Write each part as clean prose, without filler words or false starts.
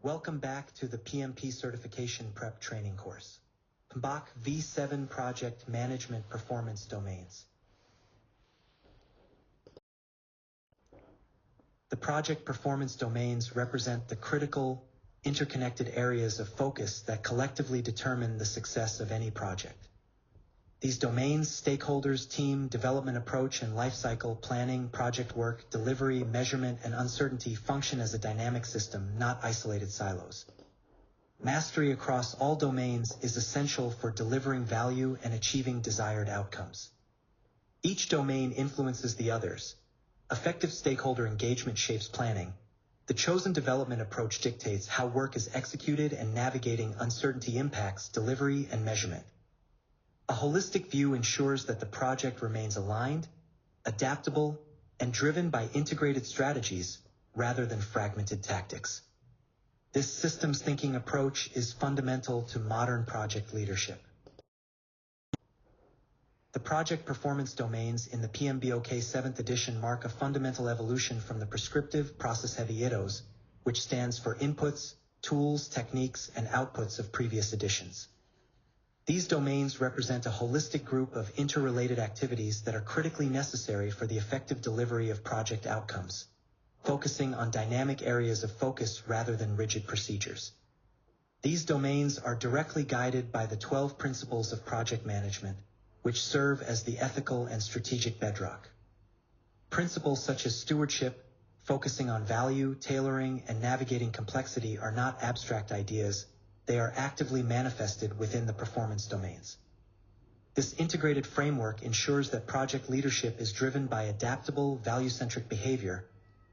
Welcome back to the PMP Certification Prep Training course. PMBOK V7 Project Management Performance Domains. The project performance domains represent the critical, interconnected areas of focus that collectively determine the success of any project. These domains, stakeholders, team, development approach, and lifecycle planning, project work, delivery, measurement, and uncertainty function as a dynamic system, not isolated silos. Mastery across all domains is essential for delivering value and achieving desired outcomes. Each domain influences the others. Effective stakeholder engagement shapes planning. The chosen development approach dictates how work is executed, and navigating uncertainty impacts delivery and measurement. A holistic view ensures that the project remains aligned, adaptable, and driven by integrated strategies rather than fragmented tactics. This systems thinking approach is fundamental to modern project leadership. The project performance domains in the PMBOK 7th edition mark a fundamental evolution from the prescriptive, process-heavy ITOs, which stands for inputs, tools, techniques, and outputs of previous editions. These domains represent a holistic group of interrelated activities that are critically necessary for the effective delivery of project outcomes, focusing on dynamic areas of focus rather than rigid procedures. These domains are directly guided by the 12 principles of project management, which serve as the ethical and strategic bedrock. Principles such as stewardship, focusing on value, tailoring, and navigating complexity are not abstract ideas. They are actively manifested within the performance domains. This integrated framework ensures that project leadership is driven by adaptable, value-centric behavior,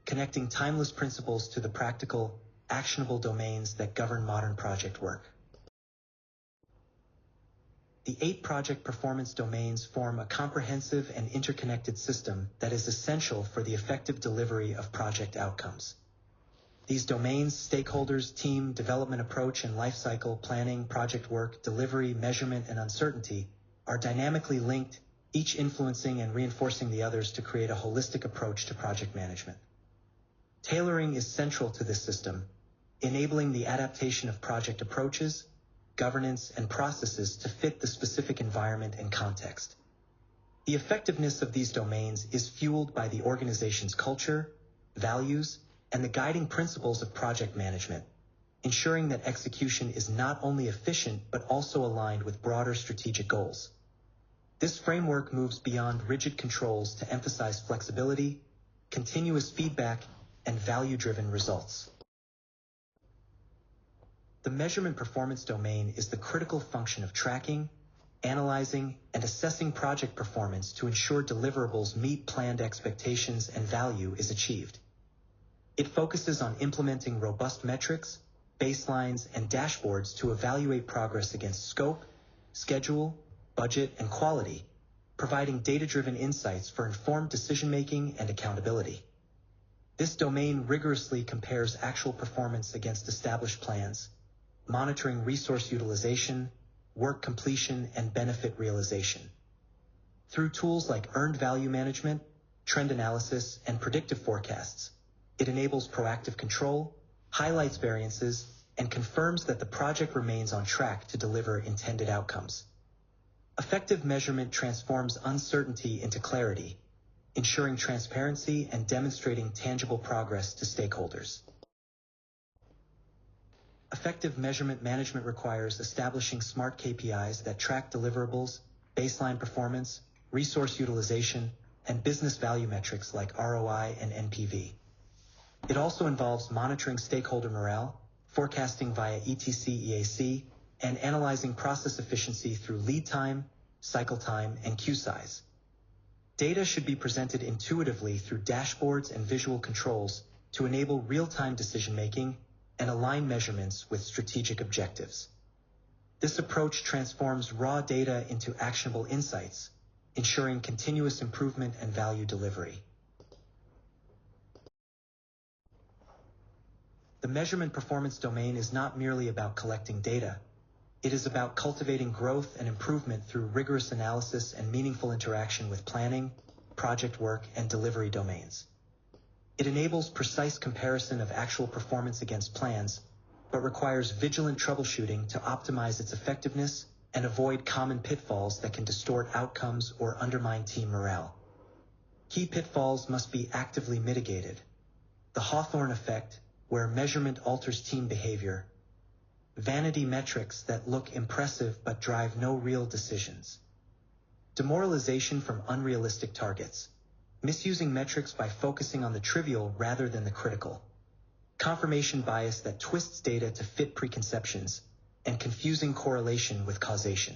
connecting timeless principles to the practical, actionable domains that govern modern project work. The 8 project performance domains form a comprehensive and interconnected system that is essential for the effective delivery of project outcomes. These domains, stakeholders, team, development approach, and lifecycle planning, project work, delivery, measurement, and uncertainty are dynamically linked, each influencing and reinforcing the others to create a holistic approach to project management. Tailoring is central to this system, enabling the adaptation of project approaches, governance, and processes to fit the specific environment and context. The effectiveness of these domains is fueled by the organization's culture, values, and the guiding principles of project management, ensuring that execution is not only efficient but also aligned with broader strategic goals. This framework moves beyond rigid controls to emphasize flexibility, continuous feedback, and value-driven results. The measurement performance domain is the critical function of tracking, analyzing, and assessing project performance to ensure deliverables meet planned expectations and value is achieved. It focuses on implementing robust metrics, baselines, and dashboards to evaluate progress against scope, schedule, budget, and quality, providing data-driven insights for informed decision-making and accountability. This domain rigorously compares actual performance against established plans, monitoring resource utilization, work completion, and benefit realization. Through tools like earned value management, trend analysis, and predictive forecasts, it enables proactive control, highlights variances, and confirms that the project remains on track to deliver intended outcomes. Effective measurement transforms uncertainty into clarity, ensuring transparency and demonstrating tangible progress to stakeholders. Effective measurement management requires establishing smart KPIs that track deliverables, baseline performance, resource utilization, and business value metrics like ROI and NPV. It also involves monitoring stakeholder morale, forecasting via ETC/EAC, and analyzing process efficiency through lead time, cycle time, and queue size. Data should be presented intuitively through dashboards and visual controls to enable real-time decision-making and align measurements with strategic objectives. This approach transforms raw data into actionable insights, ensuring continuous improvement and value delivery. The measurement performance domain is not merely about collecting data. It is about cultivating growth and improvement through rigorous analysis and meaningful interaction with planning, project work, and delivery domains. It enables precise comparison of actual performance against plans, but requires vigilant troubleshooting to optimize its effectiveness and avoid common pitfalls that can distort outcomes or undermine team morale. Key pitfalls must be actively mitigated. The Hawthorne effect, where measurement alters team behavior. Vanity metrics that look impressive but drive no real decisions. Demoralization from unrealistic targets. Misusing metrics by focusing on the trivial rather than the critical. Confirmation bias that twists data to fit preconceptions, and confusing correlation with causation.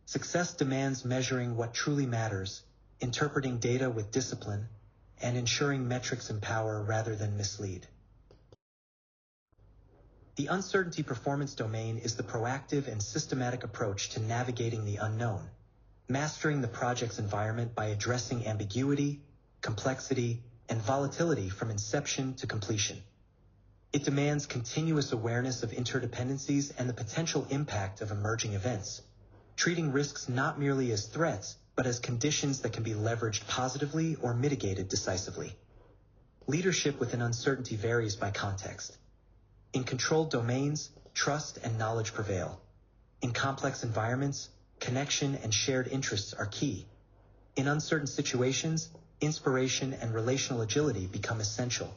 Success demands measuring what truly matters, interpreting data with discipline, and ensuring metrics empower rather than mislead. The uncertainty performance domain is the proactive and systematic approach to navigating the unknown, mastering the project's environment by addressing ambiguity, complexity, and volatility from inception to completion. It demands continuous awareness of interdependencies and the potential impact of emerging events, treating risks not merely as threats, but as conditions that can be leveraged positively or mitigated decisively. Leadership within uncertainty varies by context. In controlled domains, trust and knowledge prevail. In complex environments, connection and shared interests are key. In uncertain situations, inspiration and relational agility become essential.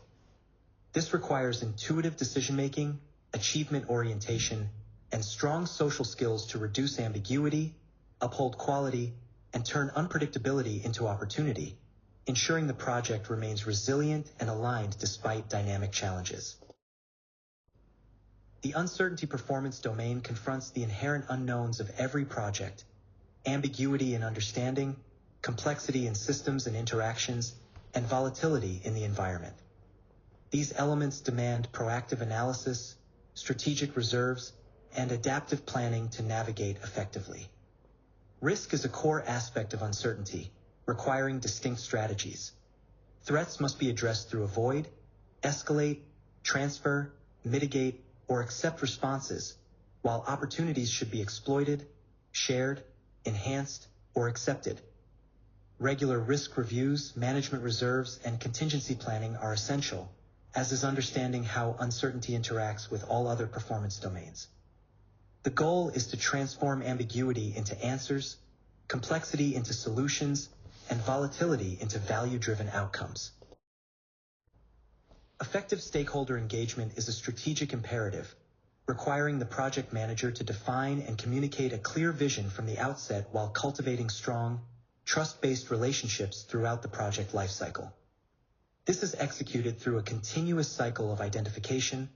This requires intuitive decision-making, achievement orientation, and strong social skills to reduce ambiguity, uphold quality, and turn unpredictability into opportunity, ensuring the project remains resilient and aligned despite dynamic challenges. The uncertainty performance domain confronts the inherent unknowns of every project: ambiguity in understanding, complexity in systems and interactions, and volatility in the environment. These elements demand proactive analysis, strategic reserves, and adaptive planning to navigate effectively. Risk is a core aspect of uncertainty, requiring distinct strategies. Threats must be addressed through avoid, escalate, transfer, mitigate, or accept responses, while opportunities should be exploited, shared, enhanced, or accepted. Regular risk reviews, management reserves, and contingency planning are essential, as is understanding how uncertainty interacts with all other performance domains. The goal is to transform ambiguity into answers, complexity into solutions, and volatility into value-driven outcomes. Effective stakeholder engagement is a strategic imperative, requiring the project manager to define and communicate a clear vision from the outset while cultivating strong, trust-based relationships throughout the project lifecycle. This is executed through a continuous cycle of identification,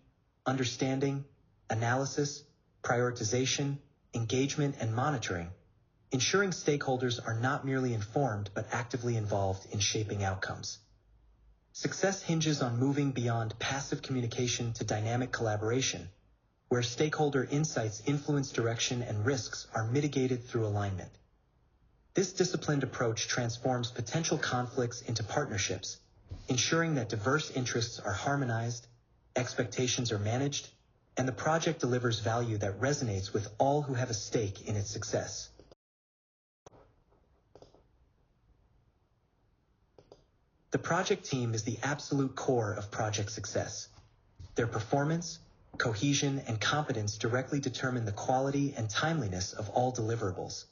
understanding, analysis, prioritization, engagement, and monitoring, ensuring stakeholders are not merely informed but actively involved in shaping outcomes. Success hinges on moving beyond passive communication to dynamic collaboration, where stakeholder insights influence direction and risks are mitigated through alignment. This disciplined approach transforms potential conflicts into partnerships, ensuring that diverse interests are harmonized, expectations are managed, and the project delivers value that resonates with all who have a stake in its success. The project team is the absolute core of project success. Their performance, cohesion, and competence directly determine the quality and timeliness of all deliverables.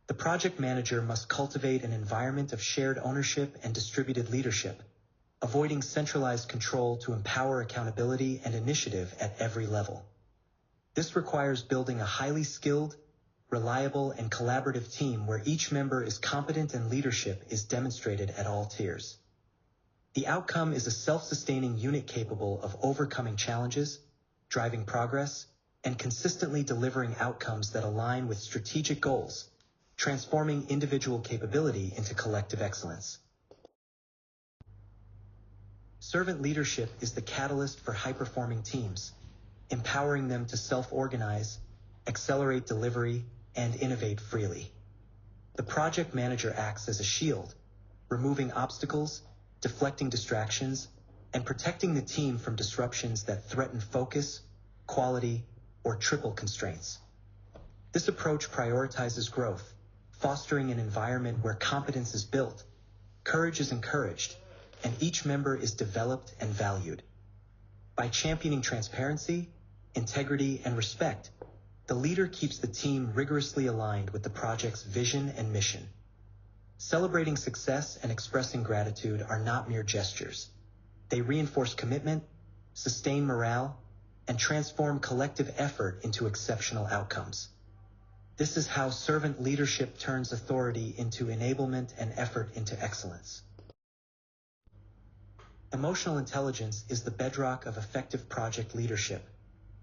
The project manager must cultivate an environment of shared ownership and distributed leadership, avoiding centralized control to empower accountability and initiative at every level. This requires building a highly skilled, reliable, and collaborative team where each member is competent and leadership is demonstrated at all tiers. The outcome is a self-sustaining unit capable of overcoming challenges, driving progress, and consistently delivering outcomes that align with strategic goals, transforming individual capability into collective excellence. Servant leadership is the catalyst for high-performing teams, empowering them to self-organize, accelerate delivery, and innovate freely. The project manager acts as a shield, removing obstacles, deflecting distractions, and protecting the team from disruptions that threaten focus, quality, or triple constraints. This approach prioritizes growth, fostering an environment where competence is built, courage is encouraged, and each member is developed and valued. By championing transparency, integrity, and respect, the leader keeps the team rigorously aligned with the project's vision and mission. Celebrating success and expressing gratitude are not mere gestures. They reinforce commitment, sustain morale, and transform collective effort into exceptional outcomes. This is how servant leadership turns authority into enablement and effort into excellence. Emotional intelligence is the bedrock of effective project leadership,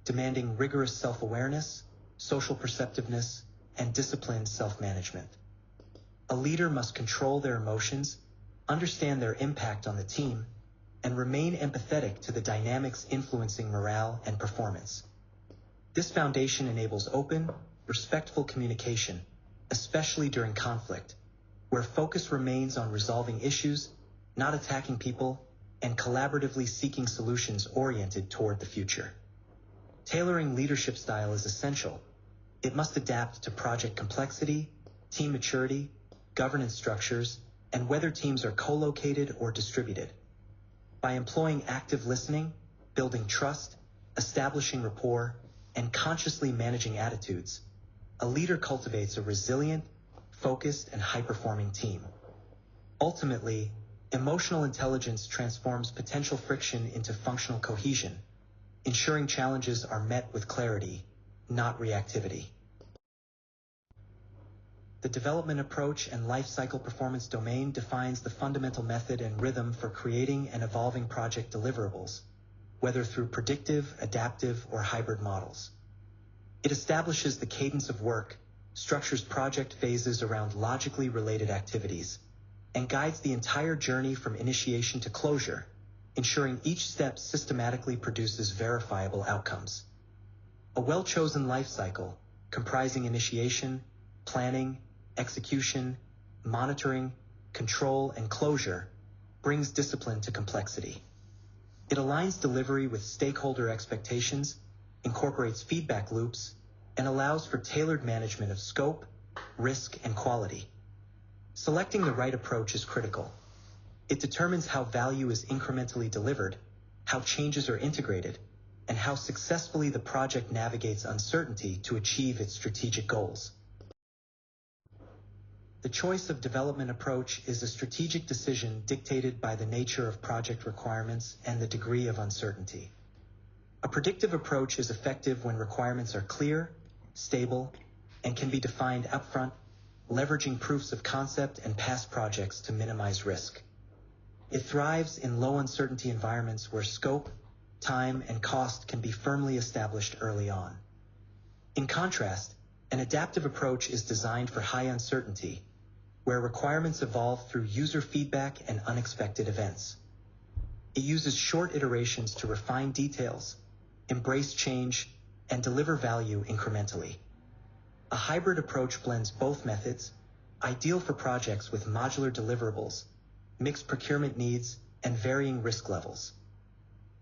demanding rigorous self-awareness, social perceptiveness, and disciplined self-management. A leader must control their emotions, understand their impact on the team, and remain empathetic to the dynamics influencing morale and performance. This foundation enables open, respectful communication, especially during conflict, where focus remains on resolving issues, not attacking people, and collaboratively seeking solutions oriented toward the future. Tailoring leadership style is essential. It must adapt to project complexity, team maturity, governance structures, and whether teams are co-located or distributed. By employing active listening, building trust, establishing rapport, and consciously managing attitudes, a leader cultivates a resilient, focused, and high-performing team. Ultimately, emotional intelligence transforms potential friction into functional cohesion, ensuring challenges are met with clarity, not reactivity. The development approach and life cycle performance domain defines the fundamental method and rhythm for creating and evolving project deliverables, whether through predictive, adaptive, or hybrid models. It establishes the cadence of work, structures project phases around logically related activities, and guides the entire journey from initiation to closure, ensuring each step systematically produces verifiable outcomes. A well-chosen life cycle, comprising initiation, planning, execution, monitoring, control, and closure, brings discipline to complexity. It aligns delivery with stakeholder expectations, incorporates feedback loops, and allows for tailored management of scope, risk, and quality. Selecting the right approach is critical. It determines how value is incrementally delivered, how changes are integrated, and how successfully the project navigates uncertainty to achieve its strategic goals. The choice of development approach is a strategic decision dictated by the nature of project requirements and the degree of uncertainty. A predictive approach is effective when requirements are clear, stable, and can be defined upfront, leveraging proofs of concept and past projects to minimize risk. It thrives in low uncertainty environments where scope, time, and cost can be firmly established early on. In contrast, an adaptive approach is designed for high uncertainty, where requirements evolve through user feedback and unexpected events. It uses short iterations to refine details, embrace change, and deliver value incrementally. A hybrid approach blends both methods, ideal for projects with modular deliverables, mixed procurement needs, and varying risk levels.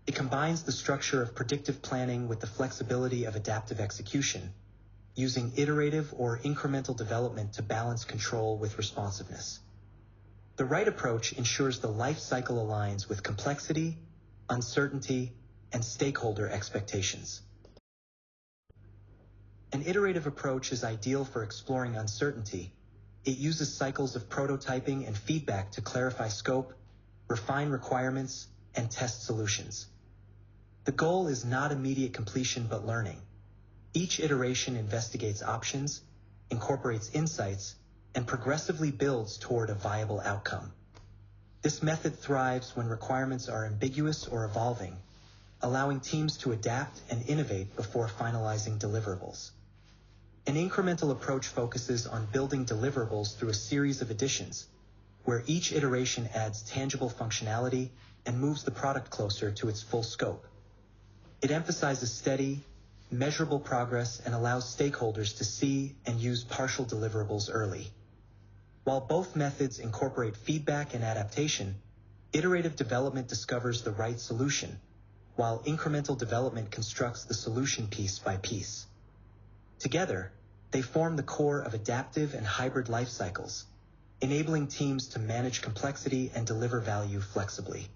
It combines the structure of predictive planning with the flexibility of adaptive execution, using iterative or incremental development to balance control with responsiveness. The right approach ensures the life cycle aligns with complexity, uncertainty, and stakeholder expectations. An iterative approach is ideal for exploring uncertainty. It uses cycles of prototyping and feedback to clarify scope, refine requirements, and test solutions. The goal is not immediate completion but learning. Each iteration investigates options, incorporates insights, and progressively builds toward a viable outcome. This method thrives when requirements are ambiguous or evolving, allowing teams to adapt and innovate before finalizing deliverables. An incremental approach focuses on building deliverables through a series of additions, where each iteration adds tangible functionality and moves the product closer to its full scope. It emphasizes steady, measurable progress and allows stakeholders to see and use partial deliverables early. While both methods incorporate feedback and adaptation, iterative development discovers the right solution, while incremental development constructs the solution piece by piece. Together, they form the core of adaptive and hybrid life cycles, enabling teams to manage complexity and deliver value flexibly.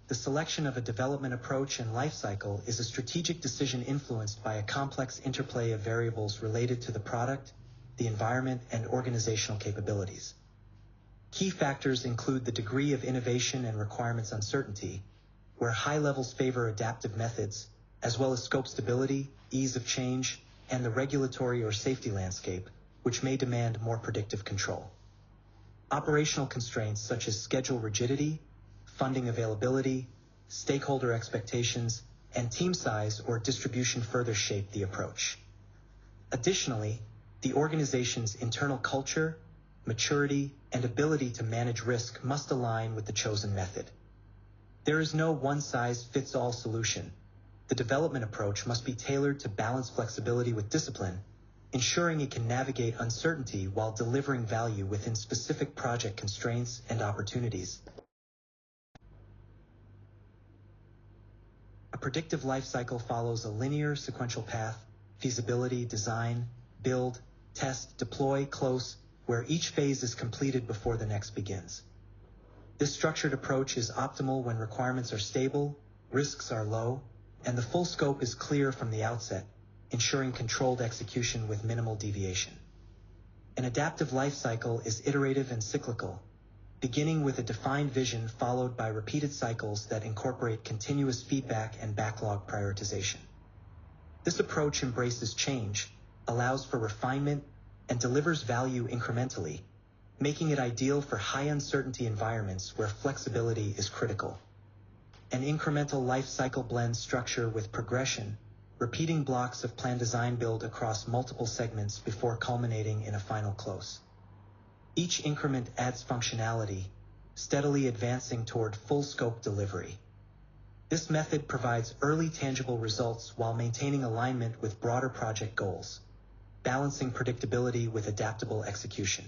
The selection of a development approach and life cycle is a strategic decision influenced by a complex interplay of variables related to the product, the environment, and organizational capabilities. Key factors include the degree of innovation and requirements uncertainty, where high levels favor adaptive methods, as well as scope stability, ease of change, and the regulatory or safety landscape, which may demand more predictive control. Operational constraints such as schedule rigidity, funding availability, stakeholder expectations, and team size or distribution further shape the approach. Additionally, the organization's internal culture, maturity, and ability to manage risk must align with the chosen method. There is no one-size-fits-all solution. The development approach must be tailored to balance flexibility with discipline, ensuring it can navigate uncertainty while delivering value within specific project constraints and opportunities. A predictive life cycle follows a linear sequential path: feasibility, design, build, test, deploy, close, where each phase is completed before the next begins. This structured approach is optimal when requirements are stable, risks are low, and the full scope is clear from the outset, ensuring controlled execution with minimal deviation. An adaptive life cycle is iterative and cyclical, beginning with a defined vision followed by repeated cycles that incorporate continuous feedback and backlog prioritization. This approach embraces change, allows for refinement, and delivers value incrementally, making it ideal for high uncertainty environments where flexibility is critical. An incremental life cycle blends structure with progression, repeating blocks of plan design build across multiple segments before culminating in a final close. Each increment adds functionality, steadily advancing toward full scope delivery. This method provides early tangible results while maintaining alignment with broader project goals, balancing predictability with adaptable execution.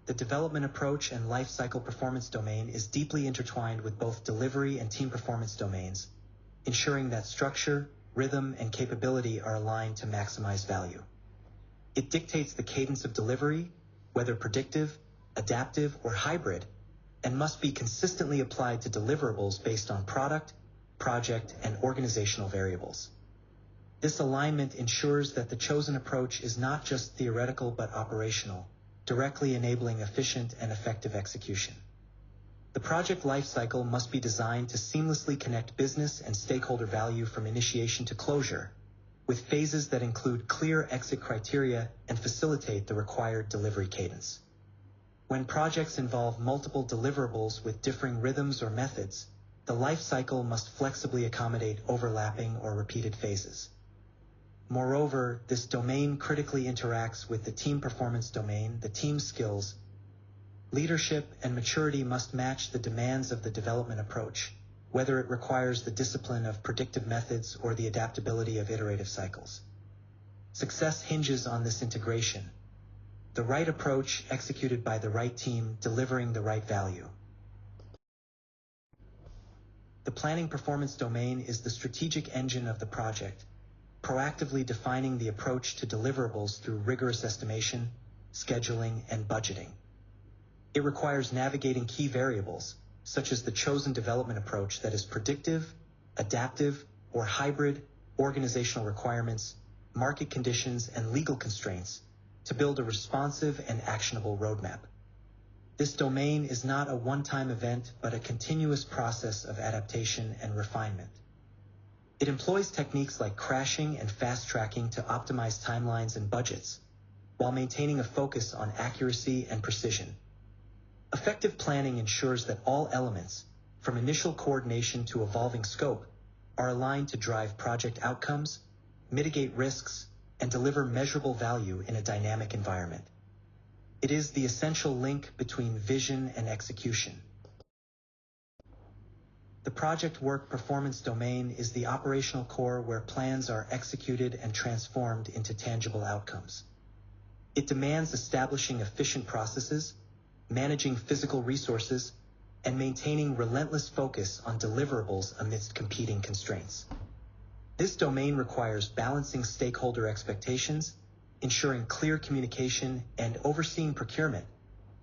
The development approach and life cycle performance domain is deeply intertwined with both delivery and team performance domains, ensuring that structure, rhythm, and capability are aligned to maximize value. It dictates the cadence of delivery, whether predictive, adaptive, or hybrid, and must be consistently applied to deliverables based on product, project, and organizational variables. This alignment ensures that the chosen approach is not just theoretical but operational, directly enabling efficient and effective execution. The project lifecycle must be designed to seamlessly connect business and stakeholder value from initiation to closure, with phases that include clear exit criteria and facilitate the required delivery cadence. When projects involve multiple deliverables with differing rhythms or methods, the life cycle must flexibly accommodate overlapping or repeated phases. Moreover, this domain critically interacts with the team performance domain. The team skills, leadership, and maturity must match the demands of the development approach, whether it requires the discipline of predictive methods or the adaptability of iterative cycles. Success hinges on this integration: the right approach executed by the right team, delivering the right value. The planning performance domain is the strategic engine of the project, proactively defining the approach to deliverables through rigorous estimation, scheduling, and budgeting. It requires navigating key variables, such as the chosen development approach that is predictive, adaptive, or hybrid, organizational requirements, market conditions, and legal constraints, to build a responsive and actionable roadmap. This domain is not a one-time event, but a continuous process of adaptation and refinement. It employs techniques like crashing and fast-tracking to optimize timelines and budgets, while maintaining a focus on accuracy and precision. Effective planning ensures that all elements, from initial coordination to evolving scope, are aligned to drive project outcomes, mitigate risks, and deliver measurable value in a dynamic environment. It is the essential link between vision and execution. The project work performance domain is the operational core where plans are executed and transformed into tangible outcomes. It demands establishing efficient processes, managing physical resources, and maintaining relentless focus on deliverables amidst competing constraints. This domain requires balancing stakeholder expectations, ensuring clear communication, and overseeing procurement,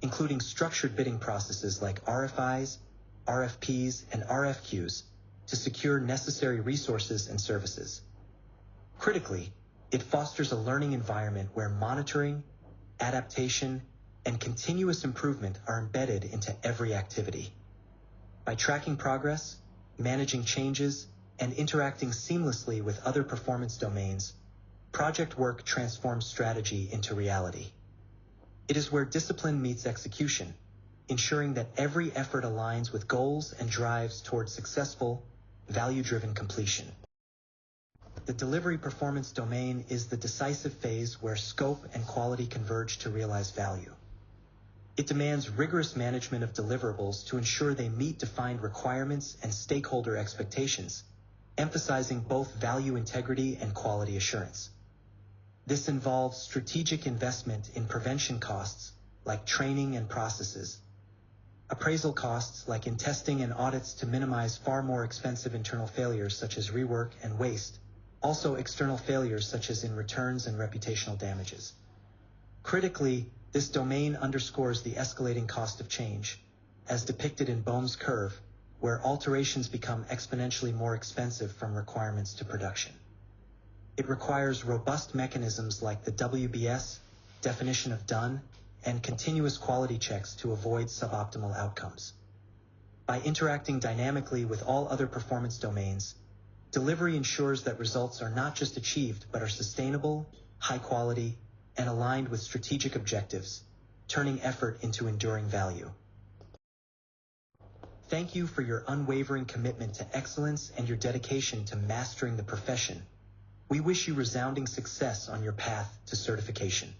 including structured bidding processes like RFIs, RFPs, and RFQs to secure necessary resources and services. Critically, it fosters a learning environment where monitoring, adaptation, and continuous improvement are embedded into every activity. By tracking progress, managing changes, and interacting seamlessly with other performance domains, project work transforms strategy into reality. It is where discipline meets execution, ensuring that every effort aligns with goals and drives towards successful, value-driven completion. The delivery performance domain is the decisive phase where scope and quality converge to realize value. It demands rigorous management of deliverables to ensure they meet defined requirements and stakeholder expectations, emphasizing both value integrity and quality assurance. This involves strategic investment in prevention costs, like training and processes, appraisal costs, like in testing and audits to minimize far more expensive internal failures such as rework and waste, also external failures such as in returns and reputational damages. Critically, this domain underscores the escalating cost of change, as depicted in Boehm's curve, where alterations become exponentially more expensive from requirements to production. It requires robust mechanisms like the WBS, definition of done, and continuous quality checks to avoid suboptimal outcomes. By interacting dynamically with all other performance domains, delivery ensures that results are not just achieved but are sustainable, high quality, and aligned with strategic objectives, turning effort into enduring value. Thank you for your unwavering commitment to excellence and your dedication to mastering the profession. We wish you resounding success on your path to certification.